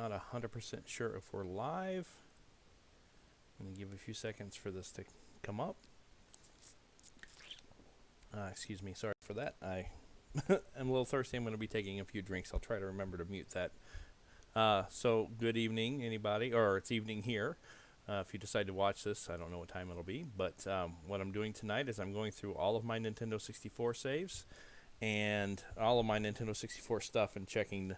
not 100% sure if we're live. I'm going to give a few seconds for this to come up. Excuse me, sorry for that. I am a little thirsty. I'm going to be taking a few drinks. I'll try to remember to mute that. So good evening, anybody, or it's evening here. If you decide to watch this, I don't know what time it'll be, but what I'm doing tonight is I'm going through all of my Nintendo 64 saves and all of my Nintendo 64 stuff and checking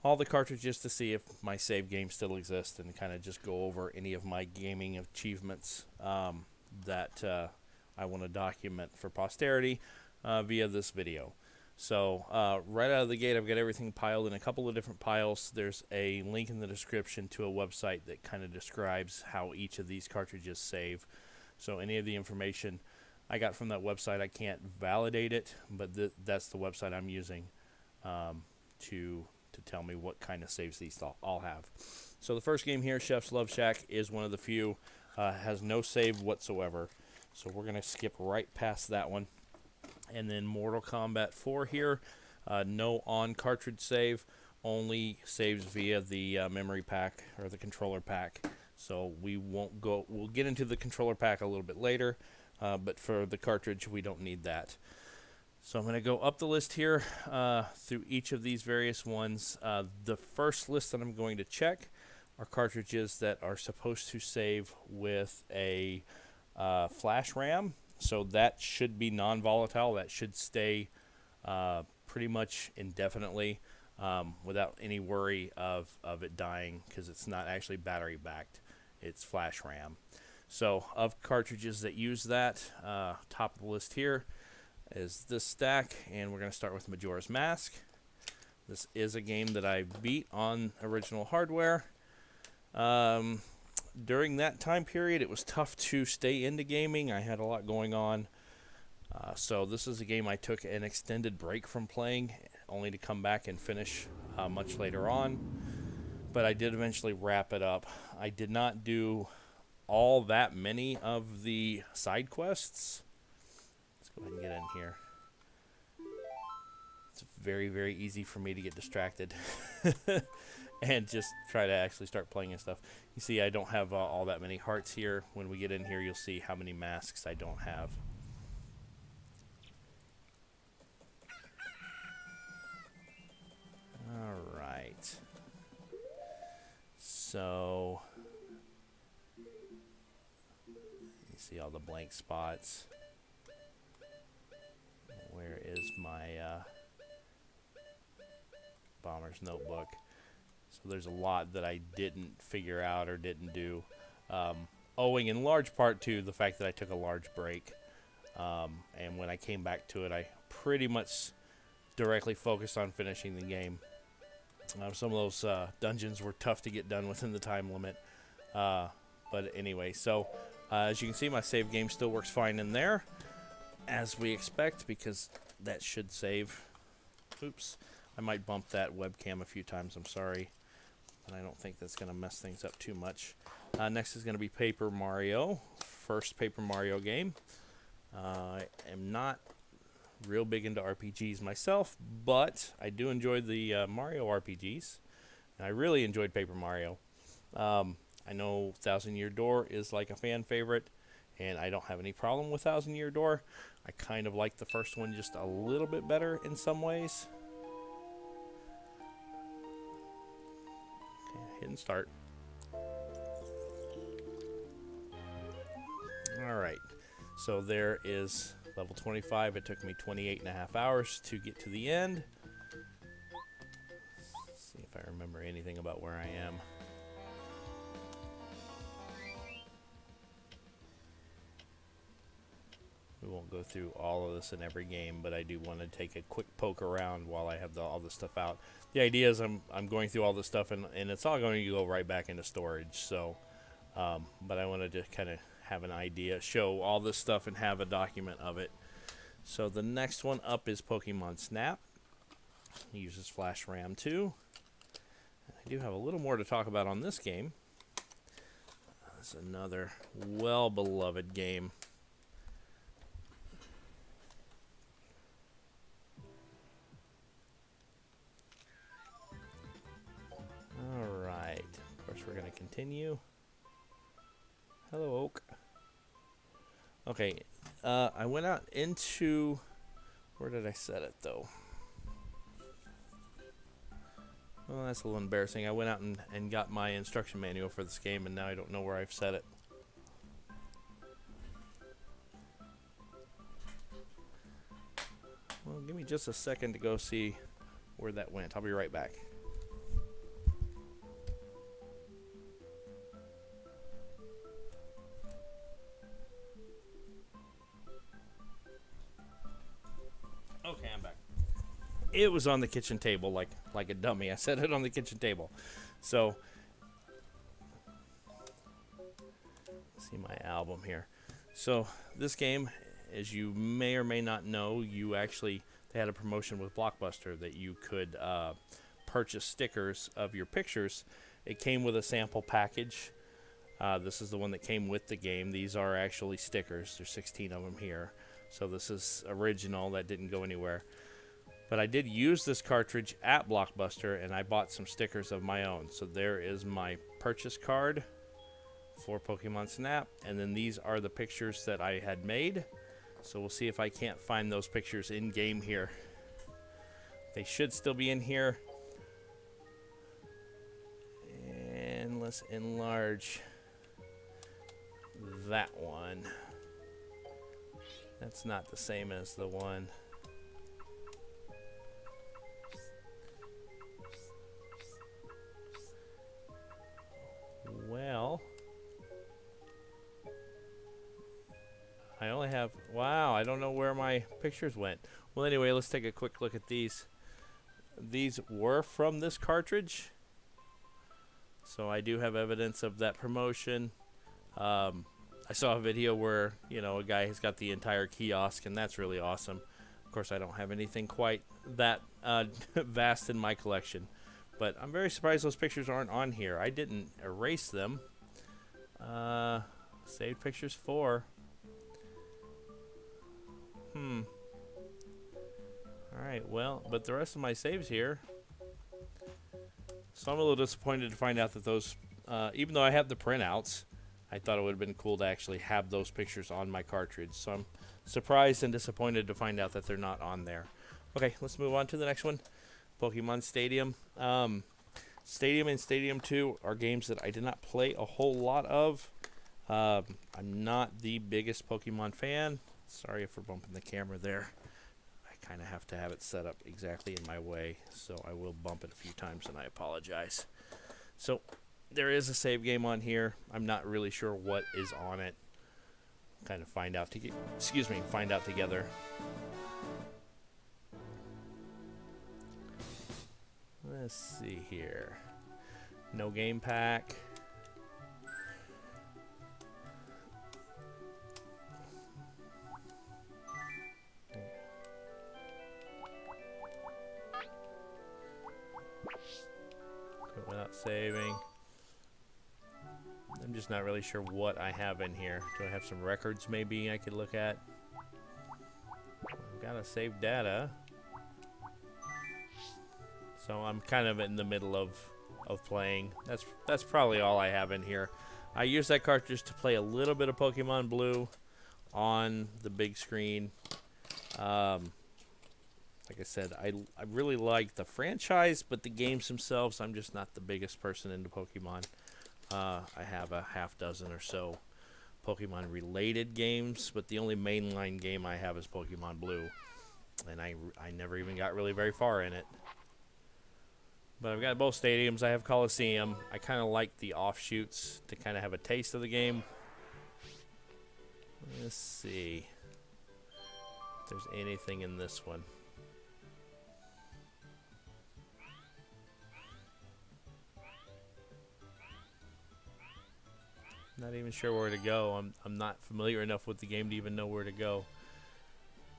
all the cartridges to see if my save game still exists and kind of just go over any of my gaming achievements that I want to document for posterity via this video. So right out of the gate, I've got everything piled in a couple of different piles. There's a link in the description to a website that kind of describes how each of these cartridges save. So any of the information I got from that website, I can't validate it, but that's the website I'm using to tell me what kind of saves these all have. So the first game here, Chef's Love Shack, is one of the few. Has no save whatsoever. So we're going to skip right past that one. And then Mortal Kombat 4 here, no on-cartridge save, only saves via the memory pack or the controller pack. So we won't go, we'll get into the controller pack a little bit later, but for the cartridge, we don't need that. So I'm going to go up the list here through each of these various ones. The first list that I'm going to check are cartridges that are supposed to save with a flash RAM. So that should be non-volatile. That should stay pretty much indefinitely without any worry of it dying, because it's not actually battery backed. It's flash RAM. So of cartridges that use that, top of the list here is this stack, and we're going to start with Majora's Mask. This is a game that I beat on original hardware. During that time period, it was tough to stay into gaming. I had a lot going on. So this is a game I took an extended break from playing, only to come back and finish much later on. But I did eventually wrap it up. I did not do all that many of the side quests. Let's go ahead and get in here. It's very, very easy for me to get distracted and just try to actually start playing and stuff. You see, I don't have all that many hearts here. When we get in here, you'll see how many masks I don't have. All right. So you see all the blank spots. Where is my Bomber's Notebook? So there's a lot that I didn't figure out or didn't do, owing in large part to the fact that I took a large break. And when I came back to it, I pretty much directly focused on finishing the game. Some of those dungeons were tough to get done within the time limit. But anyway, so as you can see, my save game still works fine in there, as we expect, because that should save. Oops. I might bump that webcam a few times, I'm sorry. But I don't think that's going to mess things up too much. Next is going to be Paper Mario. First Paper Mario game. I am not real big into RPGs myself, but I do enjoy the Mario RPGs. And I really enjoyed Paper Mario. I know Thousand Year Door is like a fan favorite, and I don't have any problem with Thousand Year Door. I kind of like the first one just a little bit better in some ways. Okay, hit and start. Alright, so there is level 25. It took me 28.5 hours to get to the end. Let's see if I remember anything about where I am. We won't go through all of this in every game, but I do want to take a quick poke around while I have all this stuff out. The idea is I'm going through all this stuff, and it's all going to go right back into storage. So, but I wanted to kind of have an idea, show all this stuff, and have a document of it. So the next one up is Pokemon Snap. It uses flash RAM too. I do have a little more to talk about on this game. It's another well-beloved game. continue. Hello, Oak. Okay, I went out into... Where did I set it, though? Well, that's a little embarrassing. I went out and got my instruction manual for this game, and now I don't know where I've set it. Well, give me just a second to go see where that went. I'll be right back. Okay, I'm back. It was on the kitchen table like a dummy. I set it on the kitchen table. So, see my album here. So, this game, as you may or may not know, they had a promotion with Blockbuster that you could purchase stickers of your pictures. It came with a sample package. This is the one that came with the game. These are actually stickers. There's 16 of them here. So this is original. That didn't go anywhere. But I did use this cartridge at Blockbuster, and I bought some stickers of my own. So there is my purchase card for Pokemon Snap, and then these are the pictures that I had made. So we'll see if I can't find those pictures in game here. They should still be in here. And let's enlarge that one. That's not the same as the one. Well, I only have, wow, I don't know where my pictures went. Well, anyway, let's take a quick look at these. These were from this cartridge. So I do have evidence of that promotion. I saw a video where, you know, a guy has got the entire kiosk, and that's really awesome. Of course, I don't have anything quite that vast in my collection. But I'm very surprised those pictures aren't on here. I didn't erase them. Saved pictures 4. Alright, well, but the rest of my saves here. So I'm a little disappointed to find out that those, even though I have the printouts, I thought it would have been cool to actually have those pictures on my cartridge. So I'm surprised and disappointed to find out that they're not on there. Okay, let's move on to the next one. Pokemon Stadium. Stadium and Stadium 2 are games that I did not play a whole lot of. I'm not the biggest Pokemon fan. Sorry for bumping the camera there. I kind of have to have it set up exactly in my way, so I will bump it a few times, and I apologize. So there is a save game on here. I'm not really sure what is on it. Kind of find out together. Let's see here. No game pack. Quit without saving. I'm just not really sure what I have in here. Do I have some records maybe I could look at? I've got to save data. So I'm kind of in the middle of playing. That's probably all I have in here. I use that cartridge to play a little bit of Pokemon Blue on the big screen. Like I said, I really like the franchise, but the games themselves, I'm just not the biggest person into Pokemon. I have a half dozen or so Pokemon related games, but the only mainline game I have is Pokemon Blue, and I never even got really very far in it. But I've got both stadiums. I have Coliseum. I kind of like the offshoots to kind of have a taste of the game. Let's see if there's anything in this one. Not even sure where to go. I'm not familiar enough with the game to even know where to go.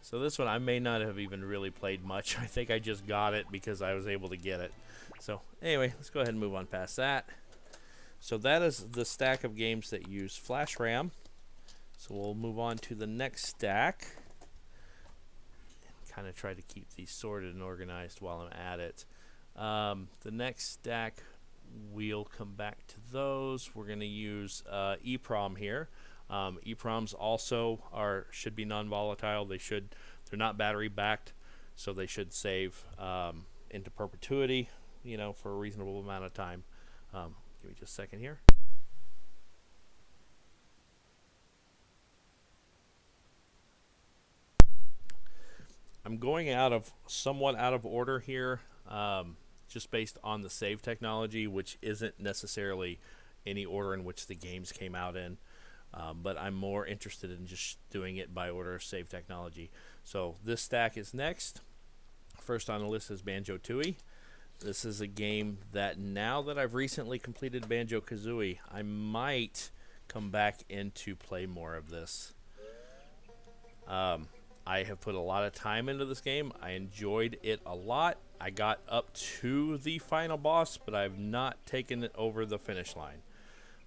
So this one I may not have even really played much. I think I just got it because I was able to get it. So anyway, let's go ahead and move on past that. So that is the stack of games that use flash RAM. So we'll move on to the next stack. And kind of try to keep these sorted and organized while I'm at it. The next stack we'll come back to those. We're going to use EEPROM here. EEPROMs also should be non-volatile. They're not battery backed, so they should save into perpetuity, for a reasonable amount of time. Give me just a second here. I'm going somewhat out of order here, just based on the save technology, which isn't necessarily any order in which the games came out in. But I'm more interested in just doing it by order of save technology. So this stack is next. First on the list is Banjo-Tooie. This is a game that now that I've recently completed Banjo-Kazooie, I might come back in to play more of this. I have put a lot of time into this game. I enjoyed it a lot. I got up to the final boss, but I've not taken it over the finish line.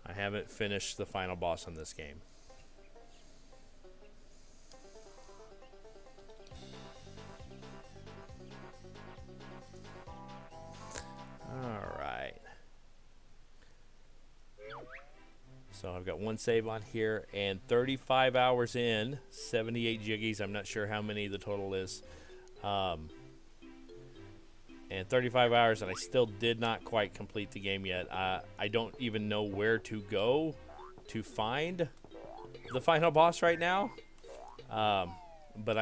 I haven't finished the final boss on this game. Alright. So I've got one save on here, and 35 hours in, 78 jiggies. I'm not sure how many the total is. And 35 hours, and I still did not quite complete the game yet. I don't even know where to go to find the final boss right now. But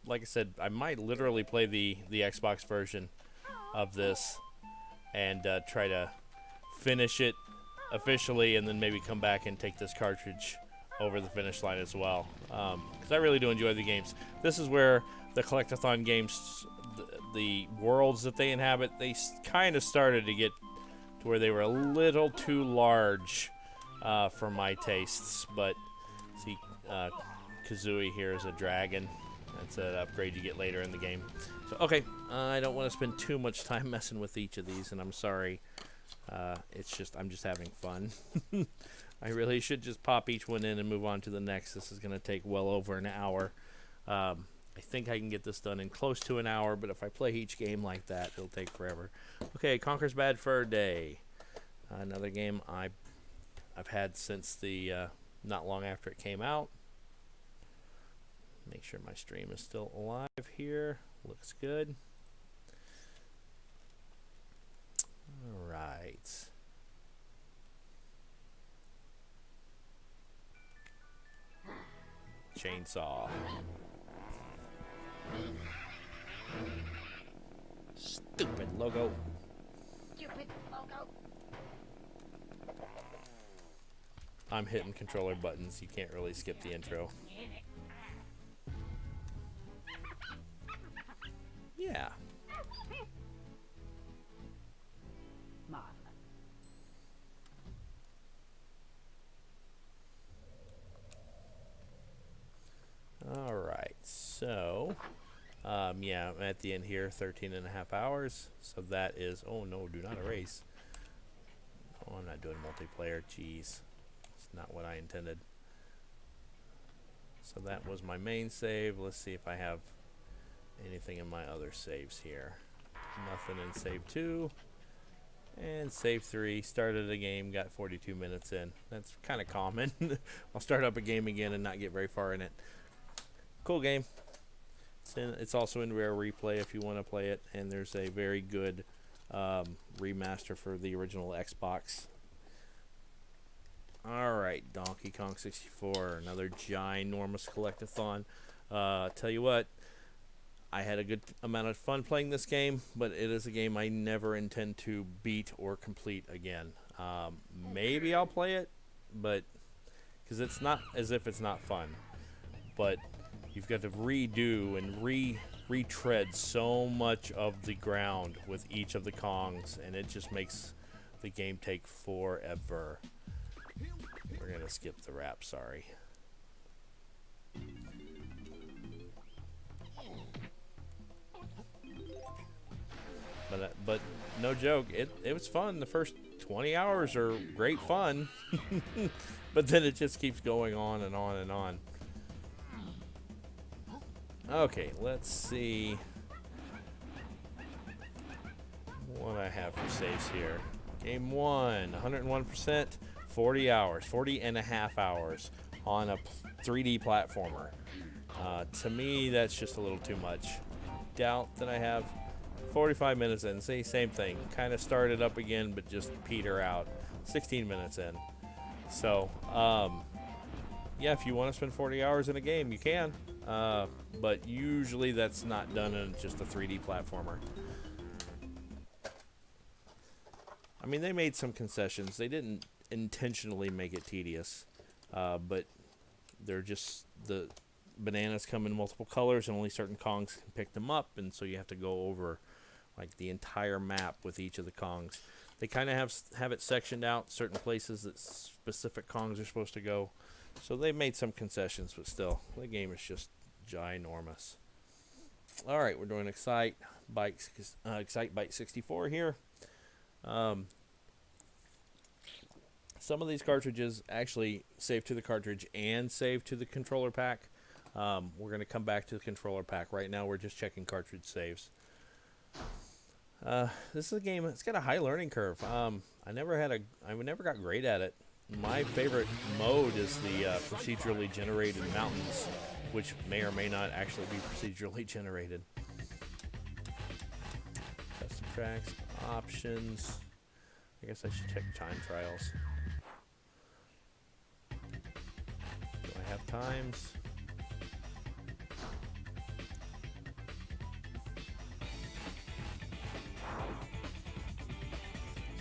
like I said, I might literally play the Xbox version of this and try to finish it officially, and then maybe come back and take this cartridge over the finish line as well, because I really do enjoy the games. This is where the collectathon games, the worlds that they inhabit, they kind of started to get to where they were a little too large for my tastes. But see, Kazooie here is a dragon. That's an upgrade you get later in the game. So okay, I don't want to spend too much time messing with each of these, and I'm sorry. I'm just having fun. I really should just pop each one in and move on to the next. This is going to take well over an hour. I think I can get this done in close to an hour, but if I play each game like that, it'll take forever. Okay, Conker's Bad Fur Day. Another game I've had since not long after it came out. Make sure my stream is still alive here. Looks good. Alright. Chainsaw. Stupid logo. Stupid logo. I'm hitting controller buttons. You can't really skip the intro. Yeah. Alright, so yeah, I'm at the end here, 13.5 hours. So that is, oh no, do not erase. Oh, I'm not doing multiplayer, jeez. It's not what I intended. So that was my main save. Let's see if I have anything in my other saves here. Nothing in save 2. And save 3, started a game, got 42 minutes in. That's kind of common. I'll start up a game again and not get very far in it. Cool game. It's also in Rare Replay if you want to play it, and there's a very good remaster for the original Xbox. Alright, Donkey Kong 64, another ginormous collectathon. Tell you what, I had a good amount of fun playing this game, but it is a game I never intend to beat or complete again. Maybe I'll play it, but because it's not as if it's not fun, but you've got to redo and retread so much of the ground with each of the Kongs, and it just makes the game take forever. We're gonna skip the rap, sorry. But no joke, it was fun. The first 20 hours are great fun, but then it just keeps going on and on and on. Okay, let's see what I have for saves here. Game 1, 101%, 40 hours, 40 and a half hours on a 3D platformer. To me, that's just a little too much. Doubt that I have 45 minutes in. See, same thing. Kind of started up again, but just peter out. 16 minutes in. So, yeah, if you want to spend 40 hours in a game, you can. But usually that's not done in just a 3D platformer. I mean, they made some concessions. They didn't intentionally make it tedious, but they're just the bananas come in multiple colors and only certain Kongs can pick them up, and so you have to go over like the entire map with each of the Kongs. They kind of have it sectioned out, certain places that specific Kongs are supposed to go. So they made some concessions, but still, the game is just ginormous. All right, we're doing Excite Bike 64 here. Some of these cartridges actually save to the cartridge and save to the controller pack. We're going to come back to the controller pack. Right now we're just checking cartridge saves. This is a game, it's got a high learning curve. I never got great at it. My favorite mode is the procedurally generated mountains, which may or may not actually be procedurally generated. Custom tracks, options. I guess I should check time trials. Do I have times?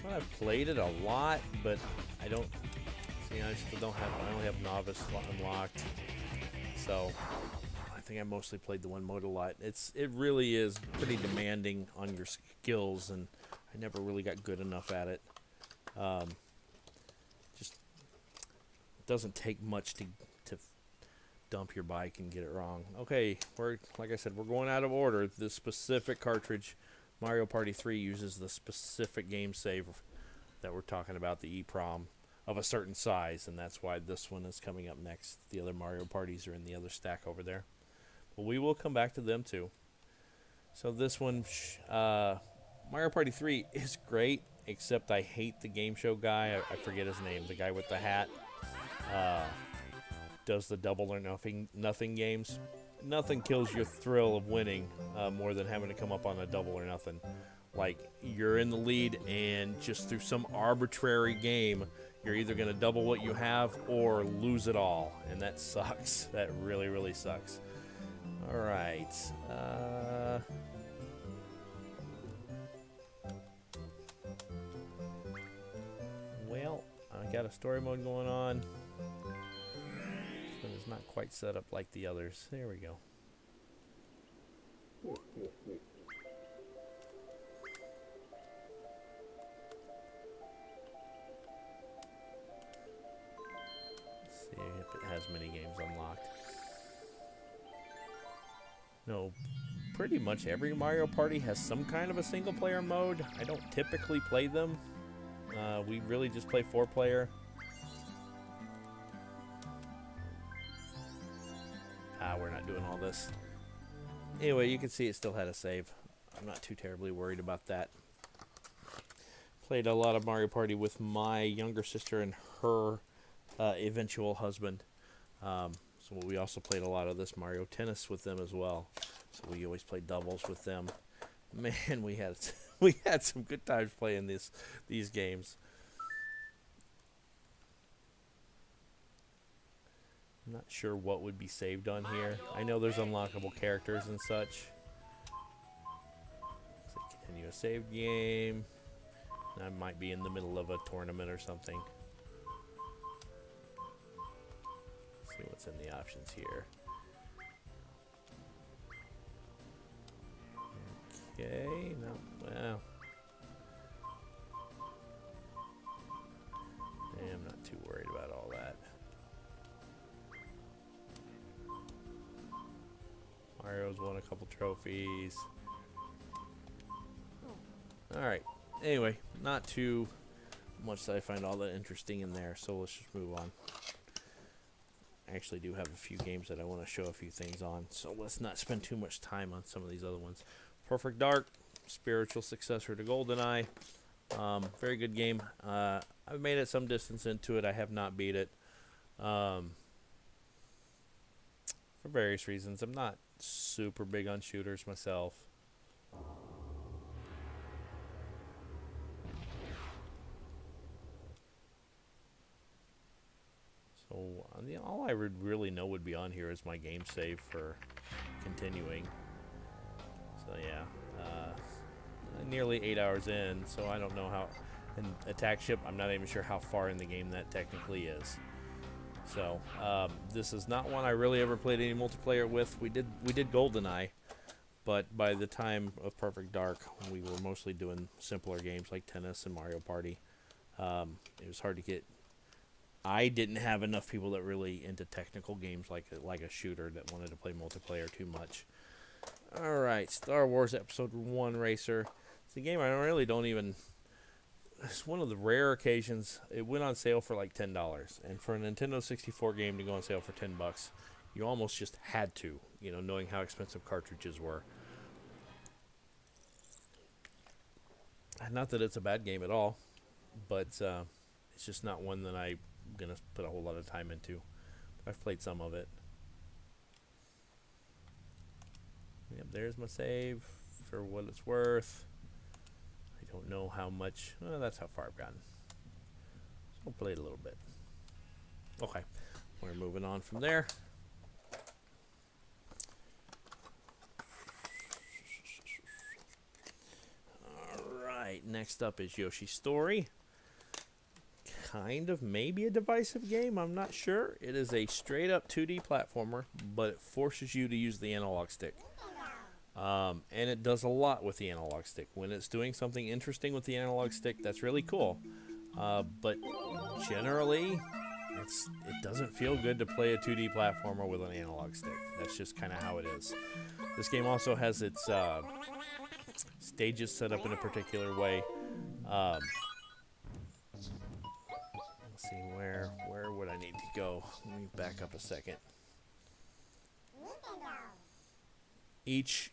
So I've played it a lot, but I don't see. I still don't have. I only have novice unlocked. So I think I mostly played the one mode a lot. It really is pretty demanding on your skills, and I never really got good enough at it. Just it doesn't take much to dump your bike and get it wrong. Okay, like I said, we're going out of order. This specific cartridge, Mario Party 3, uses the specific game save that we're talking about, the EEPROM, of a certain size, and that's why this one is coming up next. The other Mario Parties are in the other stack over there. But we will come back to them too. So this one, Mario Party 3 is great, except I hate the game show guy. I forget his name. The guy with the hat does the double or nothing games. Nothing kills your thrill of winning more than having to come up on a double or nothing. Like, you're in the lead, and just through some arbitrary game, you're either going to double what you have or lose it all. And that sucks. That really, really sucks. All right. Well, I got a story mode going on. But it's not quite set up like the others. There we go. Let's see if it has mini games unlocked. No, pretty much every Mario Party has some kind of a single player mode. I don't typically play them. We really just play 4-player. We're not doing all this. Anyway, you can see it still had a save. I'm not too terribly worried about that. Played a lot of Mario Party with my younger sister and her eventual husband. So we also played a lot of this Mario Tennis with them as well. So we always played doubles with them. Man, we had some good times playing these games. I'm not sure what would be saved on here. I know there's unlockable characters and such. So continue a save game. I might be in the middle of a tournament or something. Let's see what's in the options here. Okay, no, well. I'm not too worried about all that. Mario's won a couple trophies. Alright, anyway, not too much that I find all that interesting in there, so let's just move on. I actually do have a few games that I want to show a few things on, so let's not spend too much time on some of these other ones. Perfect Dark, spiritual successor to GoldenEye. Very good game. I've made it some distance into it. I have not beat it. For various reasons. I'm not super big on shooters myself. So all I would really know would be on here is my game save for continuing. So yeah, nearly 8 hours in, so I don't know how. And attack ship, I'm not even sure how far in the game that technically is. So this is not one I really ever played any multiplayer with. We did GoldenEye, but by the time of Perfect Dark, we were mostly doing simpler games like tennis and Mario Party. It was hard to get. I didn't have enough people that really into technical games like a shooter that wanted to play multiplayer too much. All right, Star Wars Episode 1 Racer. It's a game I really don't even. It's one of the rare occasions. It went on sale for like $10, and for a Nintendo 64 game to go on sale for $10, you almost just had to, knowing how expensive cartridges were. Not that it's a bad game at all, but it's just not one that I'm gonna put a whole lot of time into. But I've played some of it. Yep, there's my save for what it's worth. I don't know how much. Well, that's how far I've gotten. So I'll play it a little bit. Okay, we're moving on from there. Alright, next up is Yoshi's Story. Kind of maybe a divisive game, I'm not sure. It is a straight up 2D platformer, but it forces you to use the analog stick. And it does a lot with the analog stick. When it's doing something interesting with the analog stick, that's really cool. But generally, it doesn't feel good to play a 2D platformer with an analog stick. That's just kind of how it is. This game also has its stages set up in a particular way. Let's see, where would I need to go? Let me back up a second. Each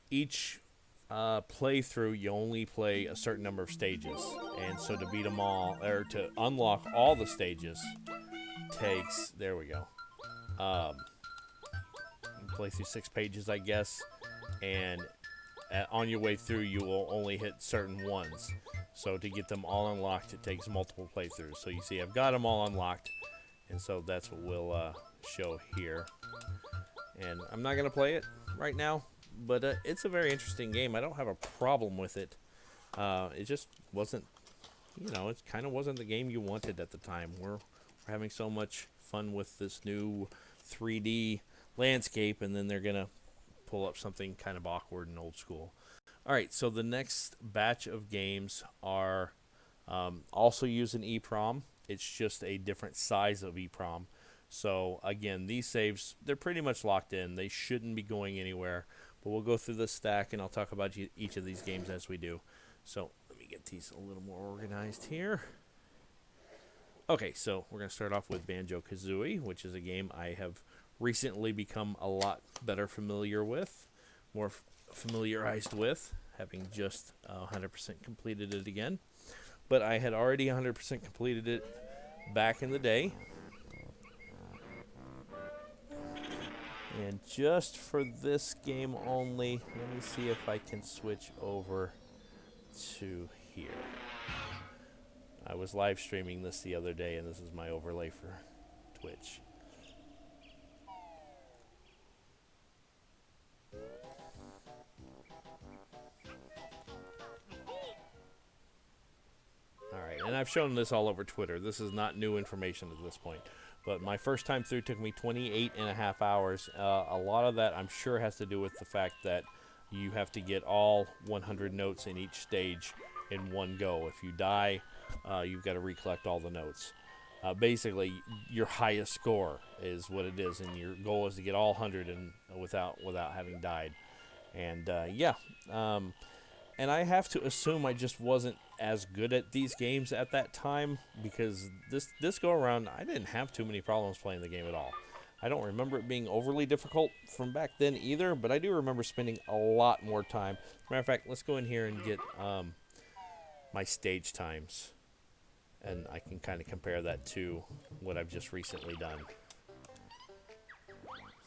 playthrough, you only play a certain number of stages, and so to beat them all, or to unlock all the stages, takes, there we go. You play through 6 pages, I guess, and on your way through, you will only hit certain ones. So to get them all unlocked, it takes multiple playthroughs. So you see, I've got them all unlocked, and so that's what we'll show here. And I'm not gonna play it right now. But it's a very interesting game. I don't have a problem with it. It just wasn't, it kind of wasn't the game you wanted at the time. We're having so much fun with this new 3D landscape, and then they're going to pull up something kind of awkward and old school. All right, so the next batch of games are also using EEPROM. It's just a different size of EEPROM. So, again, these saves, they're pretty much locked in. They shouldn't be going anywhere. But we'll go through the stack, and I'll talk about each of these games as we do. So let me get these a little more organized here. Okay, so we're going to start off with Banjo-Kazooie, which is a game I have recently become a lot better familiar with, more familiarized with, having just 100% completed it again. But I had already 100% completed it back in the day. And just for this game only, let me see if I can switch over to here. I was live streaming this the other day, and this is my overlay for Twitch. Alright, and I've shown this all over Twitter. This is not new information at this point. But my first time through took me 28.5 hours. A lot of that, I'm sure, has to do with the fact that you have to get all 100 notes in each stage in one go. If you die, you've got to recollect all the notes. Basically, your highest score is what it is, and your goal is to get all 100 and without having died. And and I have to assume I just wasn't as good at these games at that time, because this go around, I didn't have too many problems playing the game at all. I don't remember it being overly difficult from back then either, but I do remember spending a lot more time. As a matter of fact, let's go in here and get my stage times, and I can kind of compare that to what I've just recently done.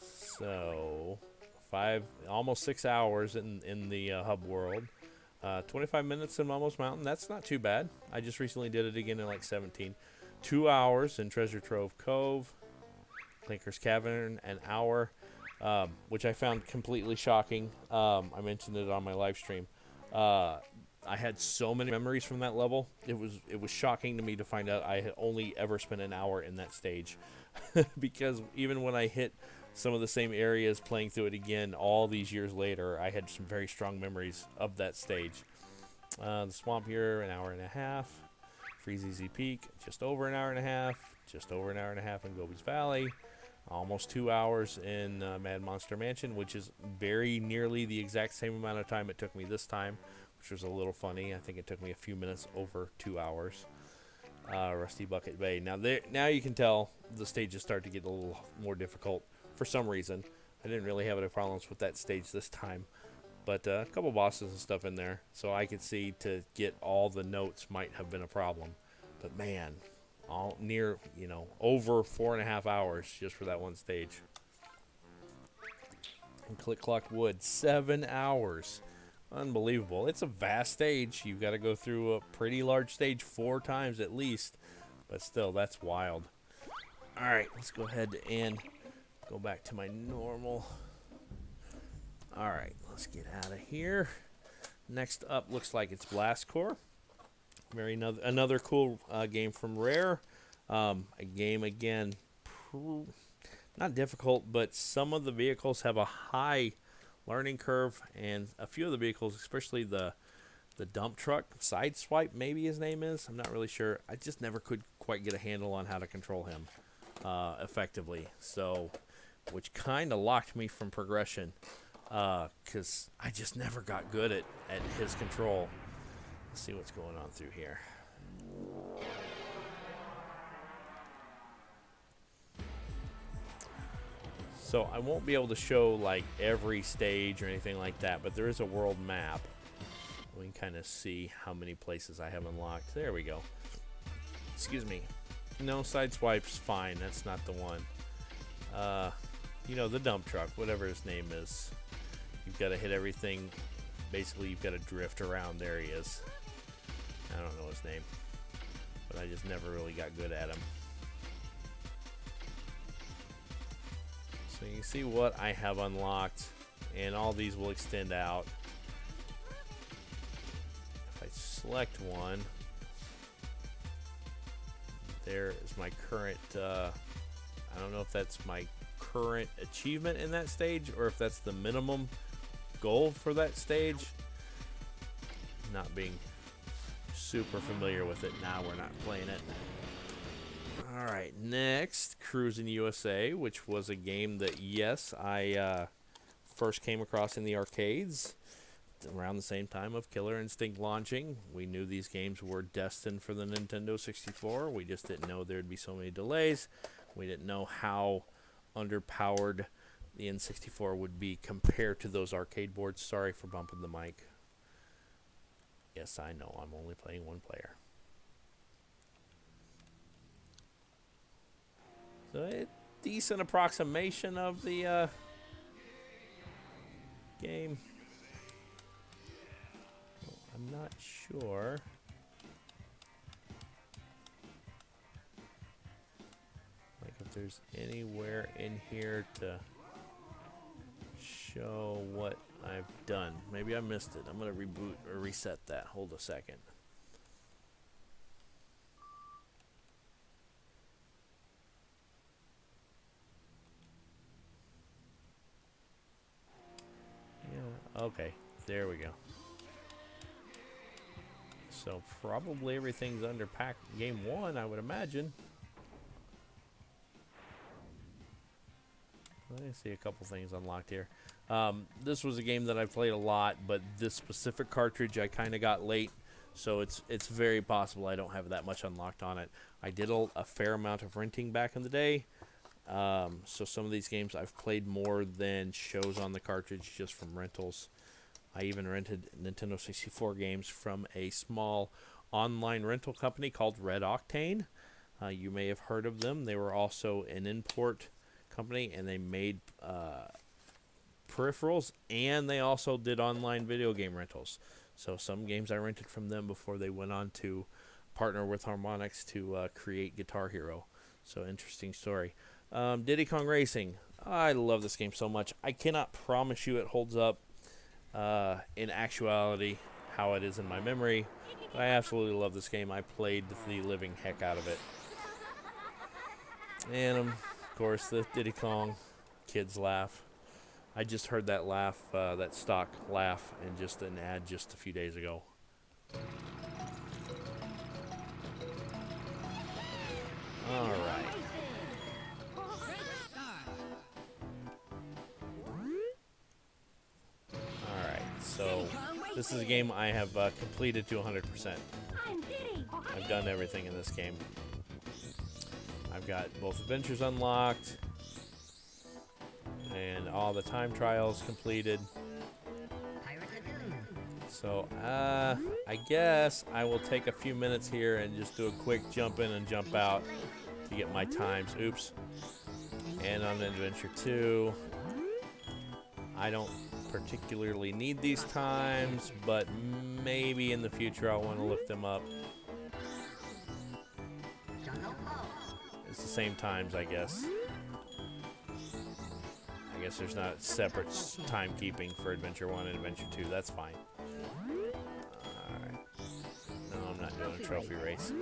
So, almost 6 hours in the hub world. 25 minutes in Momo's Mountain. That's not too bad. I just recently did it again in like 17. 2 hours in Treasure Trove Cove. Clinker's Cavern, an hour, which I found completely shocking. I mentioned it on my live stream. I had so many memories from that level. It was shocking to me to find out I had only ever spent an hour in that stage. Because even when I hit some of the same areas playing through it again all these years later, I had some very strong memories of that stage. The swamp here, an hour and a half. Freezeezy Peak, just over an hour and a half. Just over an hour and a half in Gobi's Valley. Almost 2 hours in Mad Monster Mansion, which is very nearly the exact same amount of time it took me this time, which was a little funny. I think it took me a few minutes over 2 hours. Rusty Bucket Bay. Now you can tell the stages start to get a little more difficult for some reason. I didn't really have any problems with that stage this time, but a couple bosses and stuff in there, so I could see to get all the notes might have been a problem. But man, all near, over 4.5 hours just for that one stage. And Click Clock Wood, 7 hours. Unbelievable. It's a vast stage. You've got to go through a pretty large stage 4 times at least. But still, that's wild. Alright, let's go ahead and go back to my normal. Alright, let's get out of here. Next up looks like it's Blast Corps. Another cool game from Rare. A game, again, not difficult, but some of the vehicles have a high learning curve, and a few of the vehicles, especially the dump truck, Sideswipe maybe his name is, I'm not really sure. I just never could quite get a handle on how to control him effectively, so which kind of locked me from progression, because I just never got good at his control. Let's see what's going on through here. So I won't be able to show like every stage or anything like that, but there is a world map. We can kind of see how many places I have unlocked. There we go. Excuse me. No, Sideswipe's fine. That's not the one. The dump truck, whatever his name is. You've got to hit everything. Basically, you've got to drift around. There he is. I don't know his name, but I just never really got good at him. So you can see what I have unlocked, and all these will extend out. If I select one, there is my current, I don't know if that's my current achievement in that stage, or if that's the minimum goal for that stage. Not being super familiar with it. Now we're not playing it. Alright, next, Cruisin' USA, which was a game that, yes, I first came across in the arcades around the same time of Killer Instinct launching. We knew these games were destined for the Nintendo 64. We just didn't know there'd be so many delays. We didn't know how underpowered the N64 would be compared to those arcade boards. Sorry for bumping the mic. Yes, I know, I'm only playing one player. So a decent approximation of the game. I'm not sure. Like if there's anywhere in here to show what I've done. Maybe I missed it. I'm going to reboot or reset that. Hold a second. Okay, there we go. So probably everything's under game 1, I would imagine. Let me see a couple things unlocked here. This was a game that I played a lot, but this specific cartridge I kind of got late, so it's very possible I don't have that much unlocked on it. I did a fair amount of renting back in the day. So some of these games I've played more than shows on the cartridge just from rentals. I even rented Nintendo 64 games from a small online rental company called Red Octane. You may have heard of them. They were also an import company, and they made peripherals, and they also did online video game rentals. So some games I rented from them before they went on to partner with Harmonix to create Guitar Hero. So interesting story. Diddy Kong Racing. I love this game so much. I cannot promise you it holds up in actuality how it is in my memory, but I absolutely love this game. I played the living heck out of it. And of course the Diddy Kong kids laugh. I just heard that laugh, that stock laugh, in just an ad just a few days ago. All right. So this is a game I have completed to 100%. I've done everything in this game. I've got both adventures unlocked and all the time trials completed. So I guess I will take a few minutes here and just do a quick jump in and jump out to get my times. Oops. And on Adventure 2, I don't particularly need these times, but maybe in the future I'll want to look them up. It's the same times, I guess. I guess there's not separate timekeeping for Adventure 1 and Adventure 2. That's fine. Alright. No, I'm not doing a trophy race.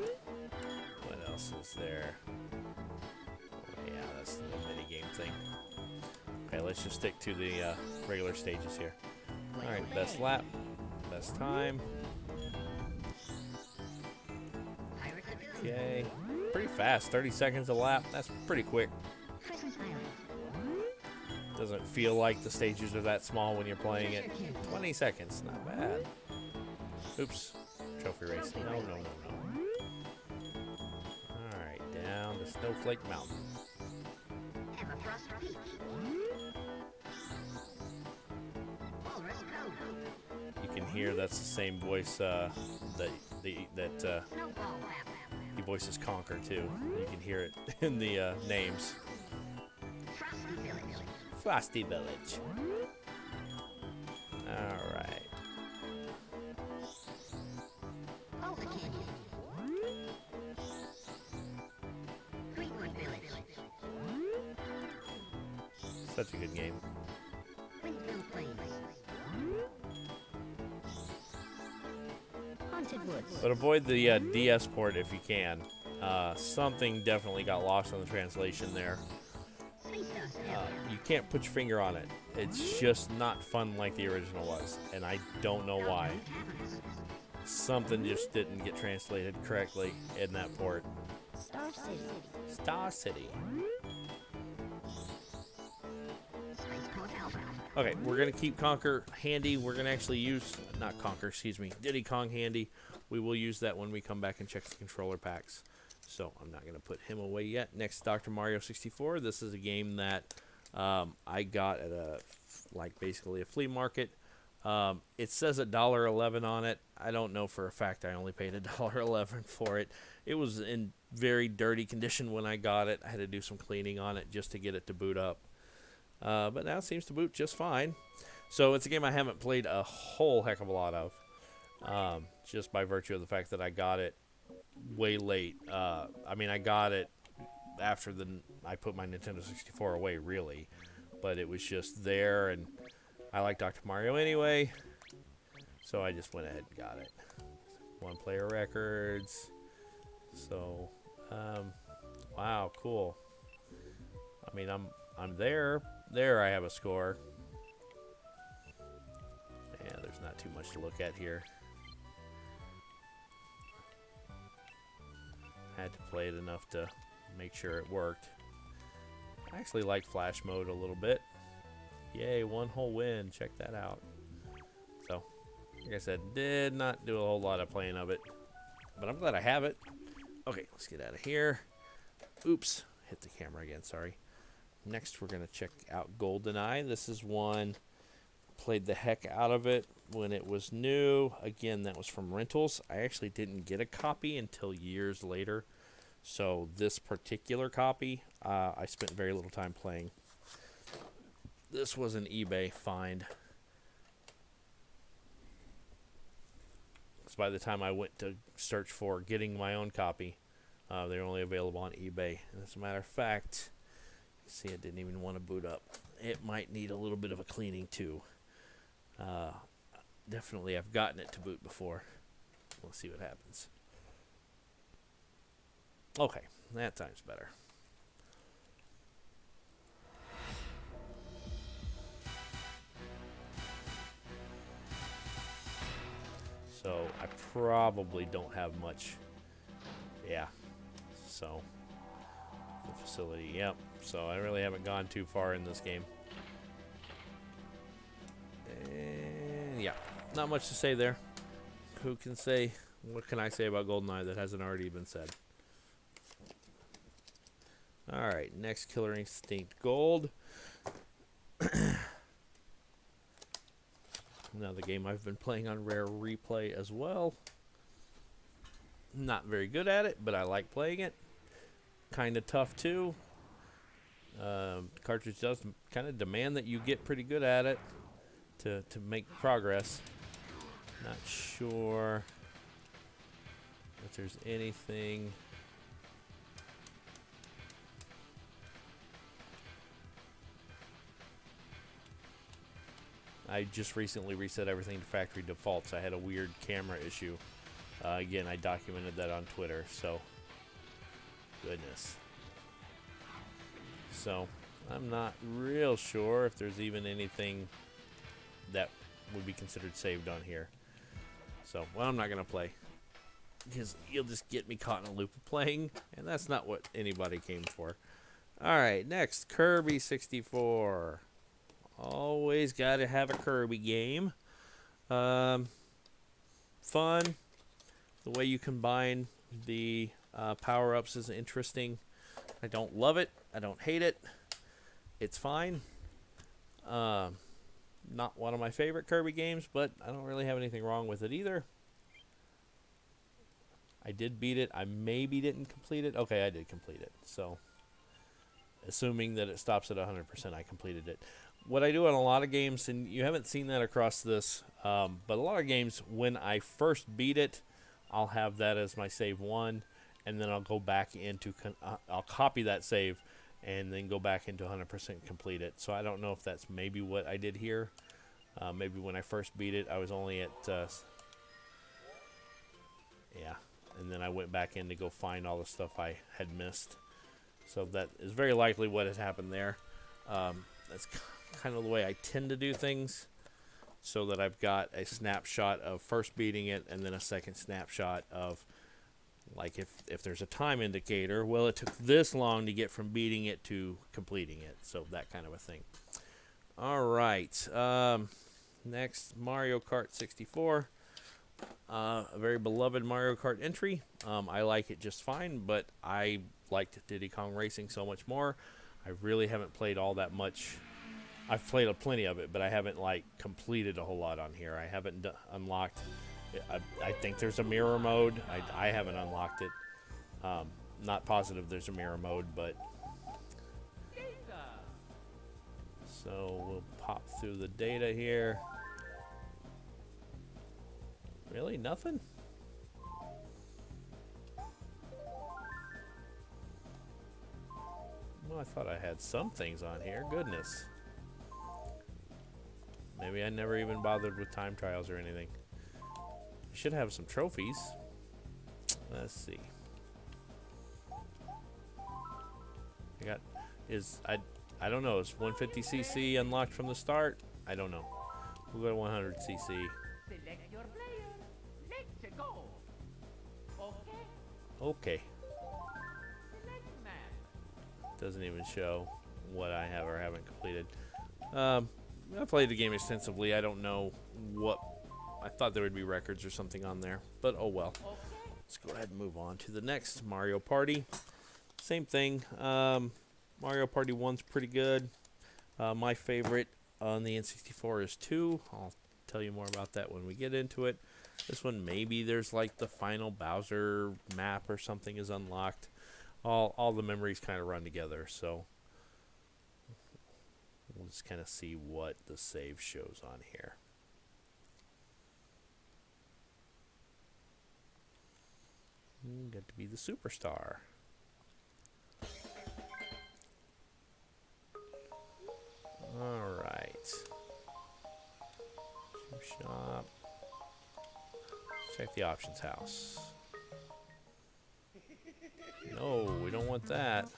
What else is there? Oh, yeah, that's the mini game thing. Okay, let's just stick to the regular stages here. Alright, best lap, best time. Okay, pretty fast, 30 seconds a lap. That's pretty quick. Doesn't feel like the stages are that small when you're playing it. 20 seconds, not bad. Oops, trophy race. No, no, no, no. Alright, down to Snowflake Mountain. You can hear that's the same voice that he voices Conker too. You can hear it in the names. Frosty Village. All right. Such a good game. But avoid the DS port if you can. Something definitely got lost on the translation there. You can't put your finger on it. It's just not fun like the original was, and I don't know why. Something just didn't get translated correctly in that port. Star City. Star City. Okay, we're going to keep Conker handy. We're going to actually use, not Conker, excuse me, Diddy Kong handy. We will use that when we come back and check the controller packs. So I'm not going to put him away yet. Next, Dr. Mario 64. This is a game that I got at basically a flea market. It says $1.11 on it. I don't know for a fact. I only paid $1.11 for it. It was in very dirty condition when I got it. I had to do some cleaning on it just to get it to boot up. But now it seems to boot just fine. So it's a game I haven't played a whole heck of a lot of, just by virtue of the fact that I got it way late. I mean, I got it after I put my Nintendo 64 away, really. But it was just there, and I like Dr. Mario anyway, so I just went ahead and got it. One player records. So, wow, cool. I mean, I'm there. There I have a score. Yeah, there's not too much to look at here. Had to play it enough to make sure it worked. I actually like flash mode a little bit. Yay, one whole win. Check that out. So, like I said, did not do a whole lot of playing of it. But I'm glad I have it. Okay, let's get out of here. Oops, hit the camera again, sorry. Next, we're going to check out GoldenEye. This is one, played the heck out of it. when it was new. Again, that was from rentals. I actually didn't get a copy until years later. So this particular copy, I spent very little time playing. This was an eBay find. So by the time I went to search for getting my own copy, they're only available on eBay. And as a matter of fact, see, it didn't even want to boot up. It might need a little bit of a cleaning too. Definitely, I've gotten it to boot before. We'll see what happens. Okay, that time's better. So I probably don't have much. Yeah. So the facility, yep. So I really haven't gone too far in this game. And yeah, not much to say there. Who can say? What can I say about GoldenEye that hasn't already been said? All right, next Killer Instinct Gold. Another game I've been playing on Rare Replay as well. Not very good at it, but I like playing it. Kind of tough too. Cartridge does kind of demand that you get pretty good at it to make progress. Not sure if there's anything. I just recently reset everything to factory defaults. I had a weird camera issue. Again, I documented that on Twitter, so goodness. So I'm not real sure if there's even anything that would be considered saved on here. So, well, I'm not going to play because you'll just get me caught in a loop of playing, and that's not what anybody came for. All right, next, Kirby 64. Always got to have a Kirby game. Fun. The way you combine the power-ups is interesting. I don't love it. I don't hate it. It's fine. Not one of my favorite Kirby games, but I don't really have anything wrong with it either. I did beat it. I maybe didn't complete it. Okay, I did complete it. So, assuming that it stops at 100%, I completed it. What I do on a lot of games, and you haven't seen that across this, but a lot of games, when I first beat it, I'll have that as my save 1, and then I'll go back into, I'll copy that save, and then go back into 100% complete it. So I don't know if that's maybe what I did here. Maybe when I first beat it, I was only at, yeah, and then I went back in to go find all the stuff I had missed. So that is very likely what had happened there. That's kind of the way I tend to do things, so that I've got a snapshot of first beating it and then a second snapshot of, like, if there's a time indicator, well, it took this long to get from beating it to completing it, so that kind of a thing. All right, next, Mario Kart 64. A very beloved Mario Kart entry. I like it just fine, but I liked Diddy Kong Racing so much more. I really haven't played all that much. I've played plenty of it, but I haven't, like, completed a whole lot on here. I haven't unlocked. I think there's a mirror mode. I haven't unlocked it. Not positive there's a mirror mode, but so we'll pop through the data here. Really, nothing? Well, I thought I had some things on here. Goodness. Maybe I never even bothered with time trials or anything. I should have some trophies. Let's see. I don't know. Is 150cc unlocked from the start? I don't know. We'll go to 100cc. Select your player. Let's go. Okay. Select map. Doesn't even show what I have or haven't completed. I played the game extensively. I don't know what. I thought there would be records or something on there, but oh well. Let's go ahead and move on to the next Mario Party. Same thing. Mario Party 1's pretty good. My favorite on the N64 is 2. I'll tell you more about that when we get into it. This one, maybe there's like the final Bowser map or something is unlocked. All the memories kind of run together, so we'll just kind of see what the save shows on here. Got to be the superstar. Alright. Shop. Check the options house. No, we don't want that.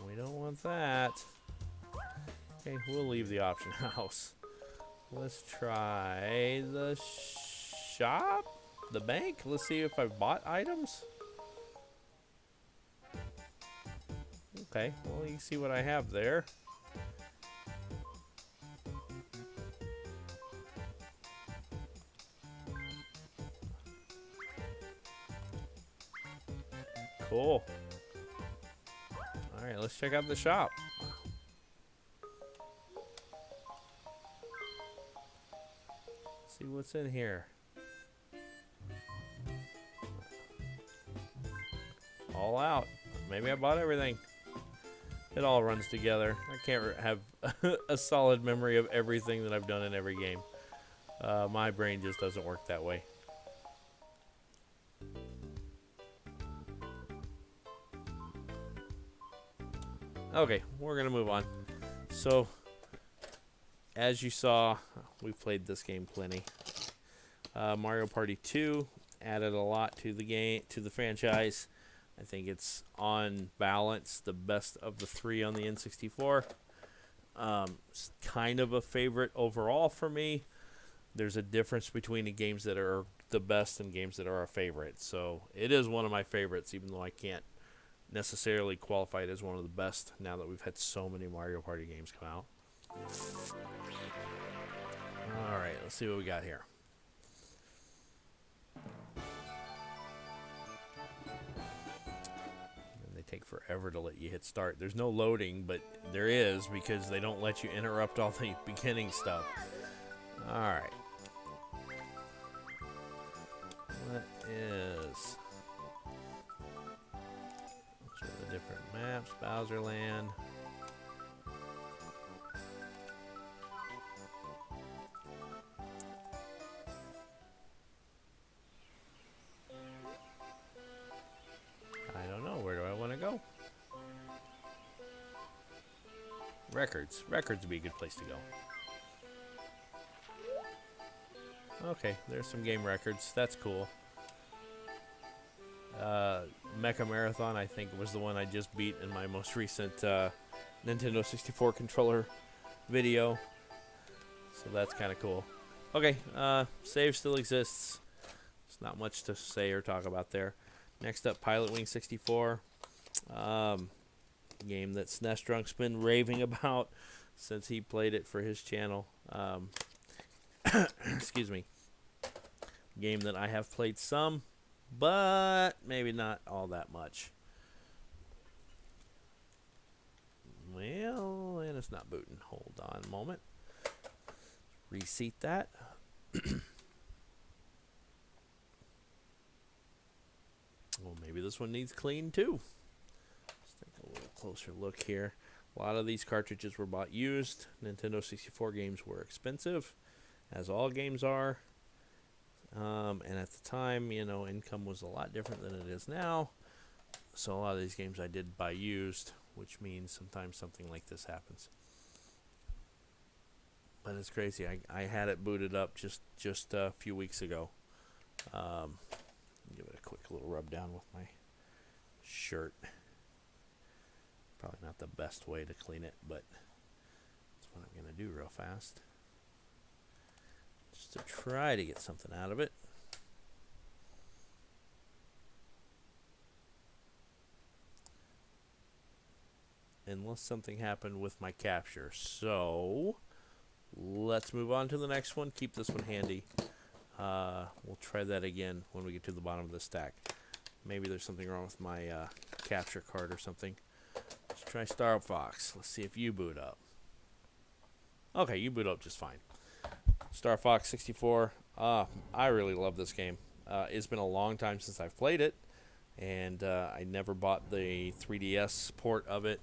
We don't want that. Okay, we'll leave the option house. Let's try the shop? The bank? Let's see if I've bought items. Okay, well, you can see what I have there. Cool. Alright, let's check out the shop. See what's in here. All out. Maybe I bought everything. It all runs together. I can't have a solid memory of everything that I've done in every game. My brain just doesn't work that way. Okay, we're going to move on. So, as you saw, we've played this game plenty. Mario Party 2 added a lot to the game, to the franchise. I think it's on balance the best of the three on the N64. It's kind of a favorite overall for me. There's a difference between the games that are the best and games that are a favorite. So it is one of my favorites, even though I can't necessarily qualify it as one of the best now that we've had so many Mario Party games come out. Alright, let's see what we got here. Take forever to let you hit start. There's no loading, but there is because they don't let you interrupt all the beginning stuff. Alright. What is... Let's go to the different maps. Bowser Land. Records. Records would be a good place to go. Okay, there's some game records. That's cool. Mecha Marathon, I think, was the one I just beat in my most recent Nintendo 64 controller video. So that's kind of cool. Okay, save still exists. There's not much to say or talk about there. Next up, Pilot Wing 64. Game that SNES Drunk's been raving about since he played it for his channel. Excuse me. Game that I have played some, but maybe not all that much. Well, and it's not booting. Hold on a moment. Reseat that. Well, maybe this one needs clean too. A little closer look here. A lot of these cartridges were bought used. Nintendo 64 games were expensive, as all games are. And at the time, you know, income was a lot different than it is now. So a lot of these games I did buy used, which means sometimes something like this happens. But it's crazy. I had it booted up just a few weeks ago. Give it a quick little rub down with my shirt. Probably not the best way to clean it, but that's what I'm going to do real fast. Just to try to get something out of it. Unless something happened with my capture. So, let's move on to the next one. Keep this one handy. We'll try that again when we get to the bottom of the stack. Maybe there's something wrong with my capture card or something. Let's try Star Fox. Let's see if you boot up. Okay, you boot up just fine. Star Fox 64. I really love this game. It's been a long time since I've played it, and I never bought the 3DS port of it,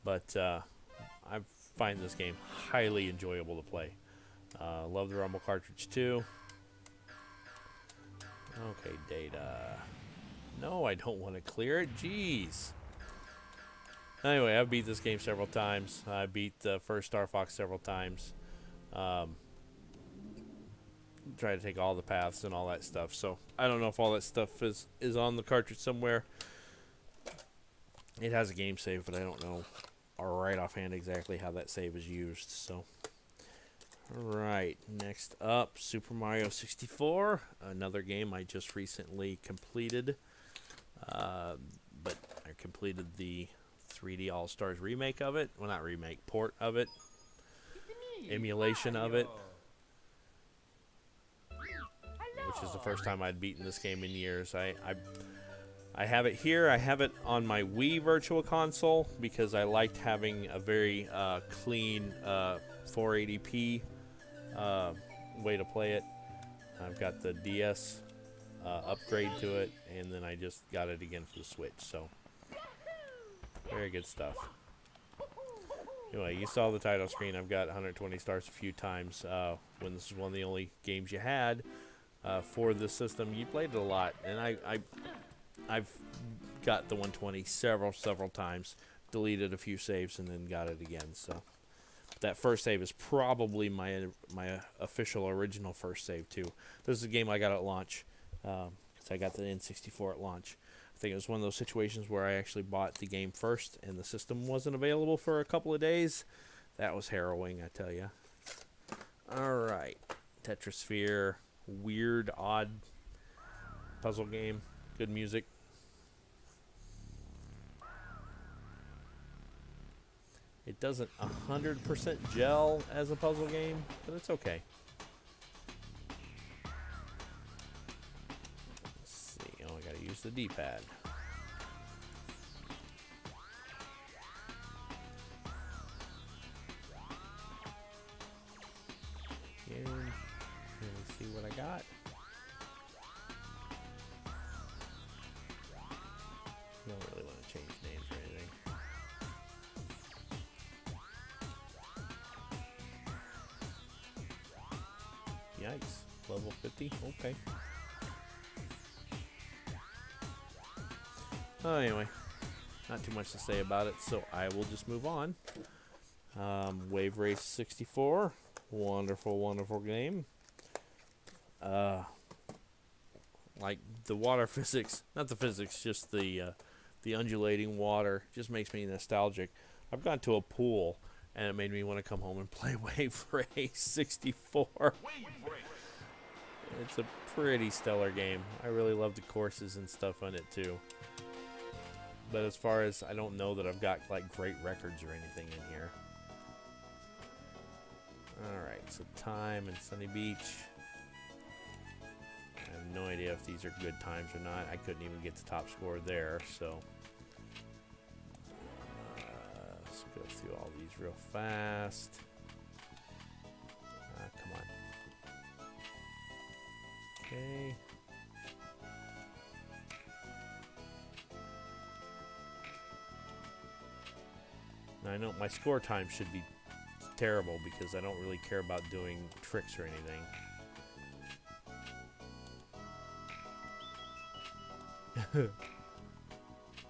but I find this game highly enjoyable to play. Love the Rumble cartridge too. Okay, data. No, I don't want to clear it. Jeez. Anyway, I've beat this game several times. I beat the first Star Fox several times. Try to take all the paths and all that stuff. So I don't know if all that stuff is on the cartridge somewhere. It has a game save, but I don't know right offhand exactly how that save is used. So, all right, next up, Super Mario 64, another game I just recently completed. But I completed the 3D All Stars remake of it. Well, not remake, port of it. Emulation of it. Which is the first time I'd beaten this game in years. I have it here. I have it on my Wii Virtual Console because I liked having a very clean 480p way to play it. I've got the DS upgrade to it, and then I just got it again for the Switch. So, very good stuff. Anyway, you saw the title screen. I've got 120 stars a few times. When this is one of the only games you had for the system, you played it a lot, and I've got the 120 several times, deleted a few saves, and then got it again. So that first save is probably my official original first save too. This is a game I got at launch, because I got the N64 at launch. I think it was one of those situations where I actually bought the game first, and the system wasn't available for a couple of days. That was harrowing, I tell you. All right, Tetrasphere, weird, odd puzzle game, good music. It doesn't 100% gel as a puzzle game, but it's okay. Let's see. Oh, I gotta use the D-pad. Again, let's see what I got. Don't really want to change names or anything. Yikes. Level 50? Okay. Oh, anyway. Not too much to say about it, so I will just move on. Wave Race 64. Wonderful, wonderful game. Like the water physics, not the physics, just the undulating water just makes me nostalgic. I've gone to a pool and it made me want to come home and play Wave Race 64. It's a pretty stellar game. I really love the courses and stuff on it too. But as far as, I don't know that I've got like great records or anything in here. Alright, so Time and Sunny Beach. I have no idea if these are good times or not. I couldn't even get the top score there, so let's go through all these real fast. Come on. Okay. Now I know my score time should be terrible because I don't really care about doing tricks or anything.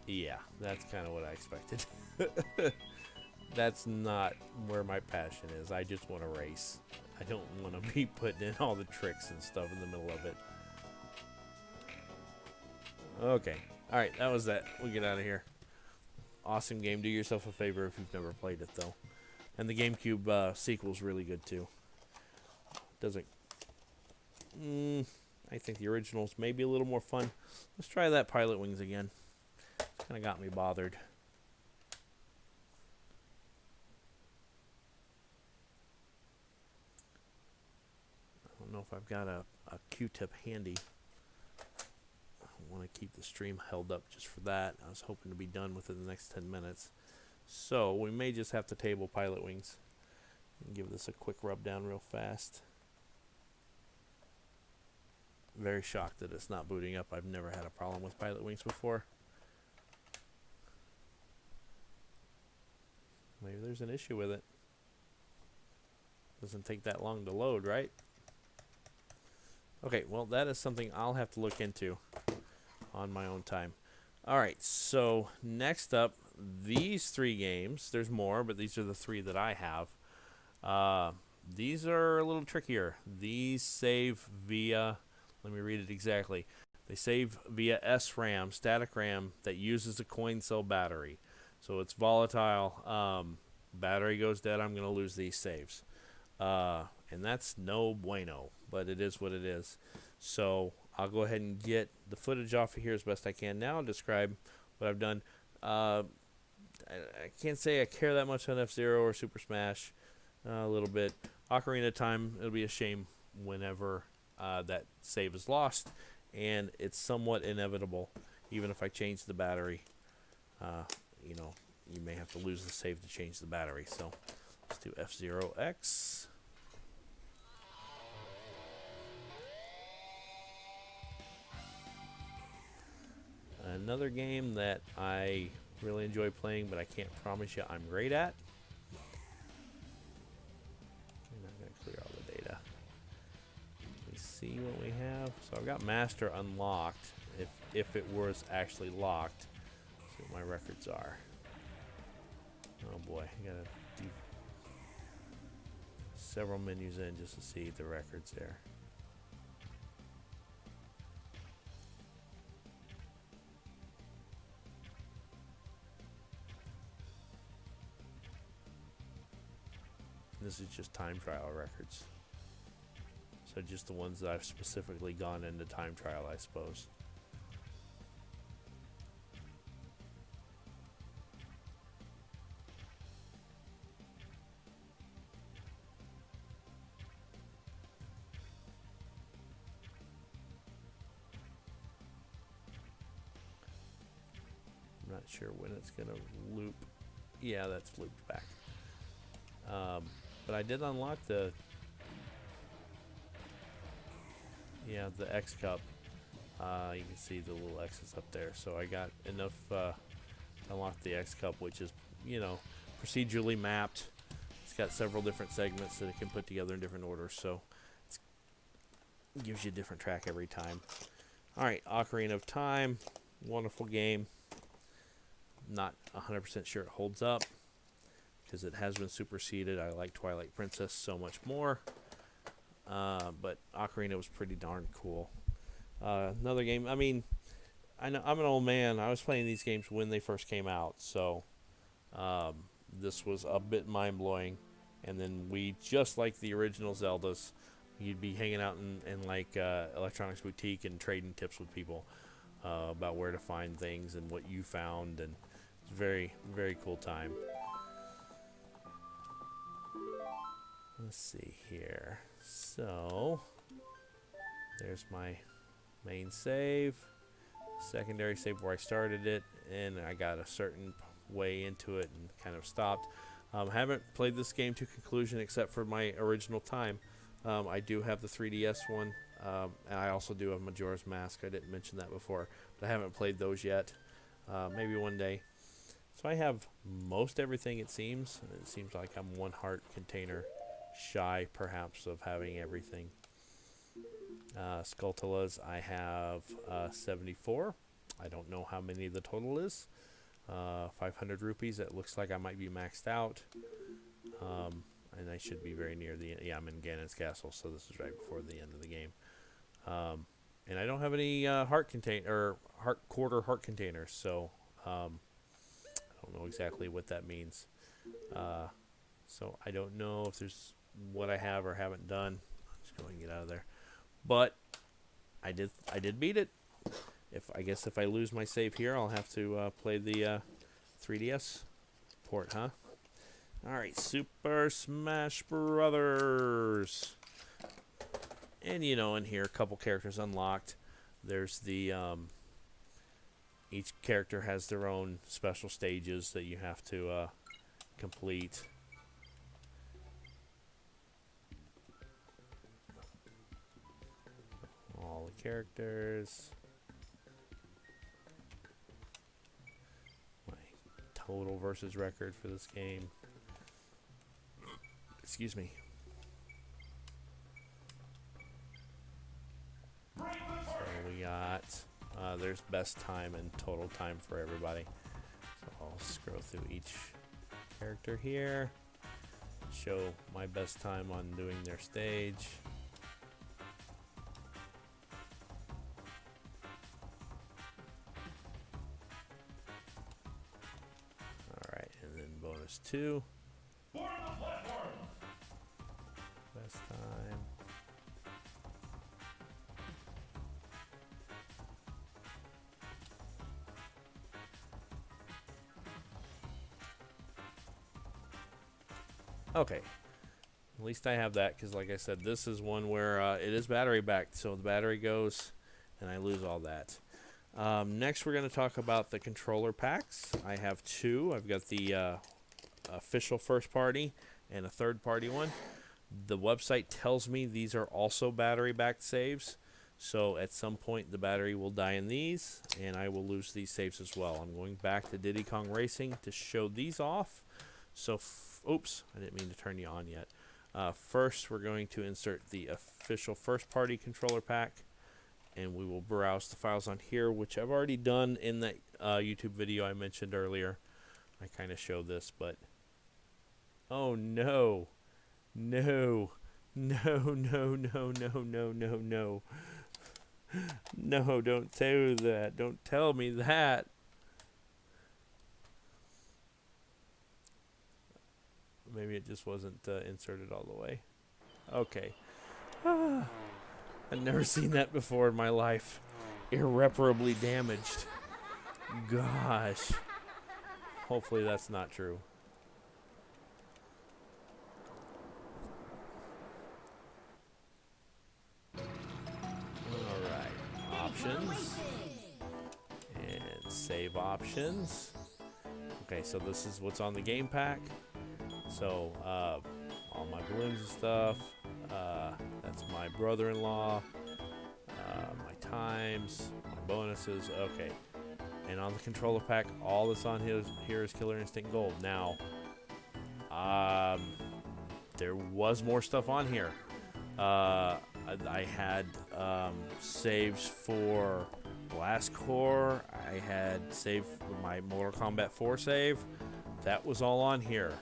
Yeah, that's kind of what I expected. That's not where my passion is. I just want to race. I don't want to be putting in all the tricks and stuff in the middle of it. Okay. Alright, that was that. We'll get out of here. Awesome game. Do yourself a favor if you've never played it, though. And the GameCube sequel's really good, too. Doesn't... I think the original's maybe a little more fun. Let's try that Pilot Wings again. It's kind of got me bothered. I don't know if I've got a Q-tip handy. I want to keep the stream held up just for that. I was hoping to be done within the next 10 minutes. So we may just have to table Pilot Wings. Give this a quick rub down real fast. Very shocked that it's not booting up. I've never had a problem with Pilot Wings before. Maybe there's an issue with it. Doesn't take that long to load, right? Okay, well, that is something I'll have to look into on my own time. Alright, so next up, these 3 games. There's more, but these are the 3 that I have. These are a little trickier. These save via, let me read it exactly. They save via SRAM, static RAM, that uses a coin cell battery. So it's volatile. Battery goes dead, I'm going to lose these saves. And that's no bueno, but it is what it is. So I'll go ahead and get the footage off of here as best I can now, describe what I've done. I can't say I care that much on F-Zero or Super Smash. A little bit. Ocarina of Time, it'll be a shame whenever that save is lost, and it's somewhat inevitable. Even if I change the battery, you know, you may have to lose the save to change the battery. So let's do F-Zero X. Another game that I really enjoy playing, but I can't promise you I'm great at. I'm not going to clear all the data. Let's see what we have. So I've got Master unlocked, if it was actually locked. Let's see what my records are. Oh boy, I got to do several menus in just to see the records there. This is just time trial records. So just the ones that I've specifically gone into time trial, I suppose. I'm not sure when it's going to loop. Yeah, that's looped back. But I did unlock the X cup. You can see the little X's up there. So I got enough to unlock the X cup, which is, you know, procedurally mapped. It's got several different segments that it can put together in different orders. So it gives you a different track every time. All right, Ocarina of Time, wonderful game. Not 100% sure it holds up, because it has been superseded. I like Twilight Princess so much more. But Ocarina was pretty darn cool. Another game, I mean, I know I'm an old man. I was playing these games when they first came out, so this was a bit mind-blowing. And then we, just like the original Zeldas, you'd be hanging out in like Electronics Boutique and trading tips with people about where to find things and what you found, and it's a very, very cool time. Let's see here. So there's my main save, secondary save where I started it, and I got a certain way into it and kind of stopped. Haven't played this game to conclusion except for my original time. I do have the 3DS one, and I also do have Majora's Mask. I didn't mention that before, but I haven't played those yet. Maybe one day. So I have most everything, it seems. It seems like I'm one heart container shy, perhaps, of having everything. Skulltulas, I have 74. I don't know how many the total is. 500 rupees. It looks like I might be maxed out. And I should be very near the end. Yeah, I'm in Ganon's castle, so this is right before the end of the game. And I don't have any quarter heart containers, so I don't know exactly what that means. So I don't know if there's what I have or haven't done. Let's go and get out of there. But I did beat it. I guess if I lose my save here, I'll have to play the 3DS port, huh? All right, Super Smash Brothers. And you know, in here, a couple characters unlocked. There's the each character has their own special stages that you have to complete. All the characters. My total versus record for this game. Excuse me. So we got, there's best time and total time for everybody. So I'll scroll through each character here. Show my best time on doing their stage. Alright, and then bonus 2. Best time. Okay. At least I have that, because like I said, this is one where it is battery backed, so the battery goes and I lose all that. Next we're going to talk about the controller packs. I have 2. I've got the official first party and a third party one. The website tells me these are also battery backed saves, so at some point the battery will die in these and I will lose these saves as well. I'm going back to Diddy Kong Racing to show these off. So oops, I didn't mean to turn you on yet. First, we're going to insert the official first-party controller pack, and we will browse the files on here, which I've already done in that YouTube video I mentioned earlier. I kind of showed this, but oh no, no, no, no, no, no, no, no, no, no! Don't do that! Don't tell me that! Maybe it just wasn't inserted all the way. Okay. I've never seen that before in my life. Irreparably damaged. Gosh. Hopefully that's not true. Alright. Options. And save options. Okay, so this is what's on the game pack. So, all my balloons and stuff, that's my brother-in-law, my times, my bonuses, okay. And on the controller pack, all that's on here is Killer Instinct Gold. Now, there was more stuff on here. I had saves for Blast Core, I had save my Mortal Kombat 4 save, that was all on here.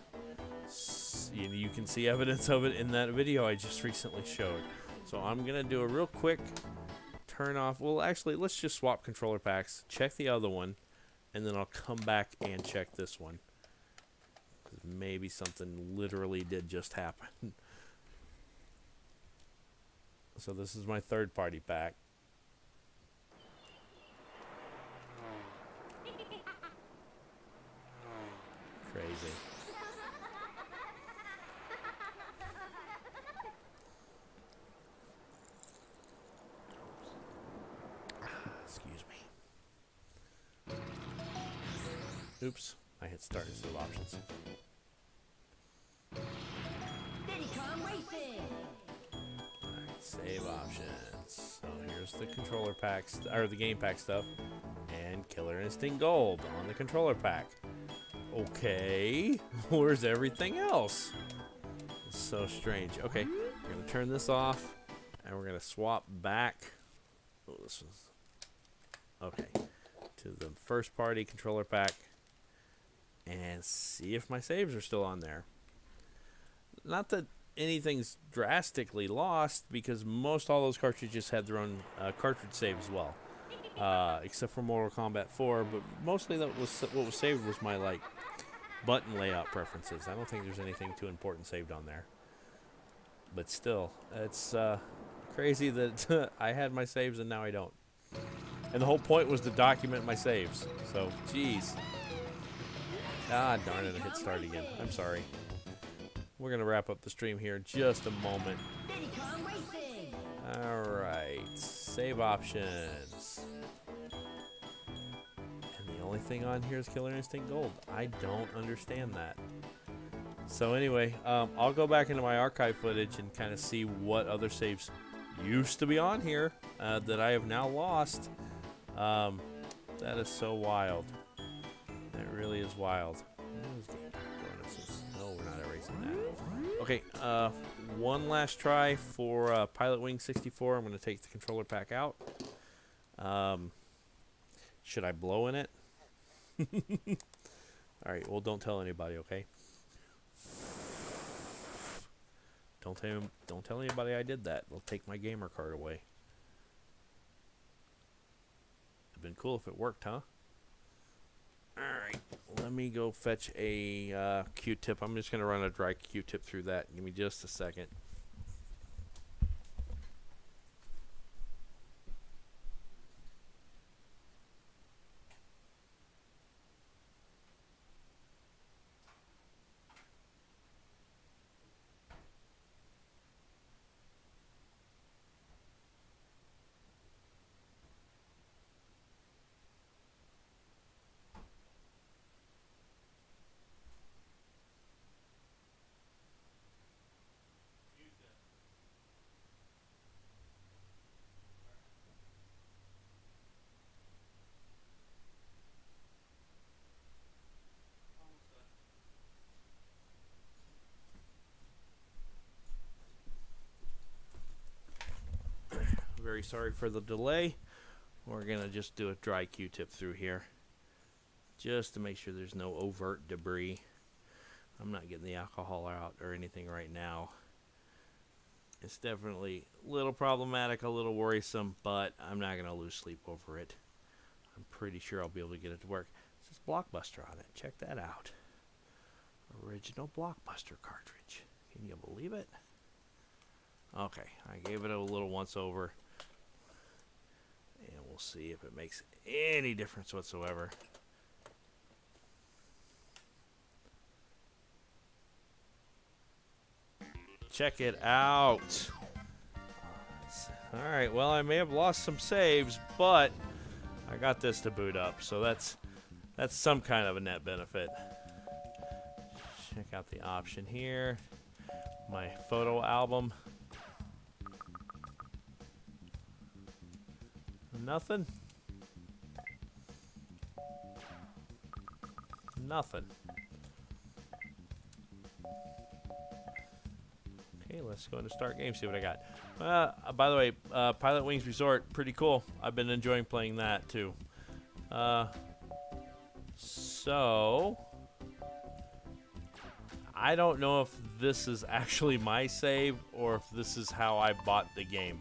You can see evidence of it in that video I just recently showed. So I'm going to do a real quick turn off. Well, actually, let's just swap controller packs, check the other one, and then I'll come back and check this one. Because maybe something literally did just happen. So this is my third party pack. Crazy. Excuse me. Oops, I hit start instead of options. Alright, save options. So here's the controller packs, or the game pack stuff, and Killer Instinct Gold on the controller pack. Okay, where's everything else? It's so strange. Okay, we're gonna turn this off, and we're gonna swap back. Oh, this was okay to the first party controller pack, and see if my saves are still on there. Not that anything's drastically lost, because most all those cartridges had their own cartridge save as well, except for Mortal Kombat 4. But mostly that was what was saved was my button layout preferences. I don't think there's anything too important saved on there. But still, it's crazy that I had my saves and now I don't. And the whole point was to document my saves. So, jeez. Ah, darn it, I hit start again. I'm sorry. We're going to wrap up the stream here in just a moment. Alright, save options. And the only thing on here is Killer Instinct Gold. I don't understand that. So anyway, I'll go back into my archive footage and kind of see what other saves used to be on here that I have now lost. That is so wild. That really is wild. No, we're not erasing that. Okay, one last try for Pilot Wing 64. I'm going to take the controller pack out. Should I blow in it? All right, well, don't tell anybody, okay? Don't tell anybody I did that. They'll take my gamer card away. It'd been cool if it worked, huh? Alright, let me go fetch a Q-tip. I'm just going to run a dry Q-tip through that. Give me just a second. Very sorry for the delay. We're going to just do a dry Q-tip through here just to make sure there's no overt debris. I'm not getting the alcohol out or anything right now. It's definitely a little problematic, a little worrisome, but I'm not going to lose sleep over it. I'm pretty sure I'll be able to get it to work. It says Blockbuster on it. Check that out. Original Blockbuster cartridge. Can you believe it? Okay, I gave it a little once over. And we'll see if it makes any difference whatsoever. Check it out. Alright, well, I may have lost some saves, but I got this to boot up, so that's some kind of a net benefit. Check out the option here. My photo album. Nothing. Nothing. Okay, let's go into start game, see what I got. By the way, Pilot Wings Resort, pretty cool. I've been enjoying playing that too. So I don't know if this is actually my save or if this is how I bought the game.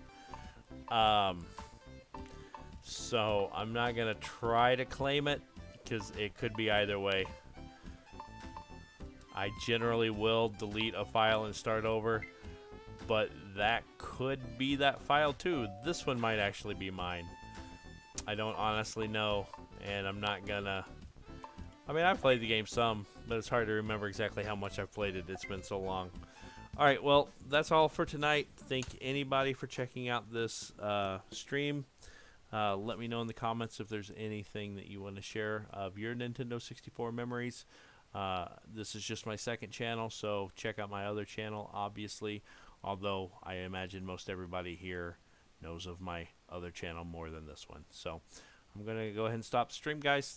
So I'm not gonna try to claim it because it could be either way. I generally will delete a file and start over, but that could be that file too. This one might actually be mine. I don't honestly know, and I'm not gonna... I mean, I've played the game some, but it's hard to remember exactly how much I've played it. It's been so long. Alright, well, that's all for tonight. Thank anybody for checking out this stream. Let me know in the comments if there's anything that you want to share of your Nintendo 64 memories. This is just my second channel, so check out my other channel, obviously. Although I imagine most everybody here knows of my other channel more than this one. So I'm going to go ahead and stop the stream, guys.